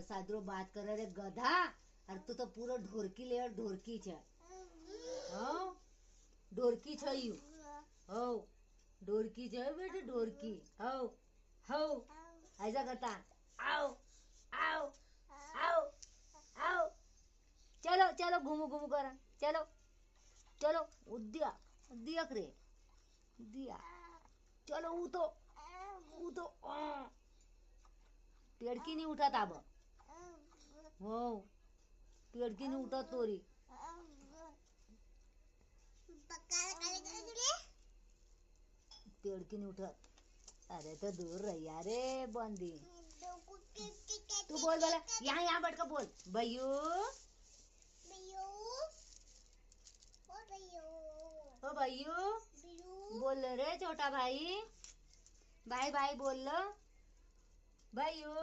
सादरो बात करे रे गधा। अरे तू तो पूरा ढोरकी ले ढोरकी छे। हाँ ढोरकी छे यू। हो ढोरकी छे बेटे ढोरकी। हो हो ऐसा करता। आओ आओ आओ आओ चलो चलो घूमू घूमू कर चलो चलो उद्या उद्या रे उद्या चलो ऊ तो पेड़की नहीं उठा ताब हो पेड़की नहीं उठा तोरी पेड़की नहीं उठा। अरे तो दूर रही यारे बंदी। तू बोल बोला यहाँ यहाँ बैठ कर बोल भैयू ओ भैयू बोल रे छोटा भाई भाई भाई बोल लो भैयू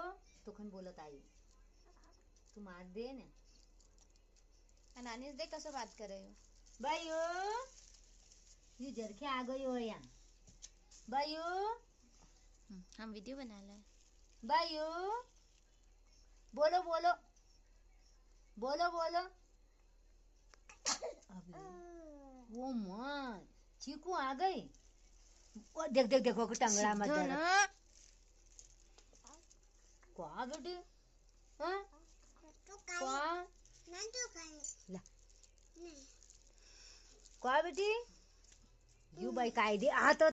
तो खन बोलत आई तू मार दे ने अनानीस देख कसं बात करे भैयू ये जरखे आ गई हो यहाँ भैयू हम वीडियो बना ले भैयू बोलो बोलो बोलो बोलो अबे वो मां चीकू आ गई। ओ देख देख देखो टंगड़ा मत जरा क्या बेटी हाँ क्या ला क्या बेटी यू भाई कायदे आ तो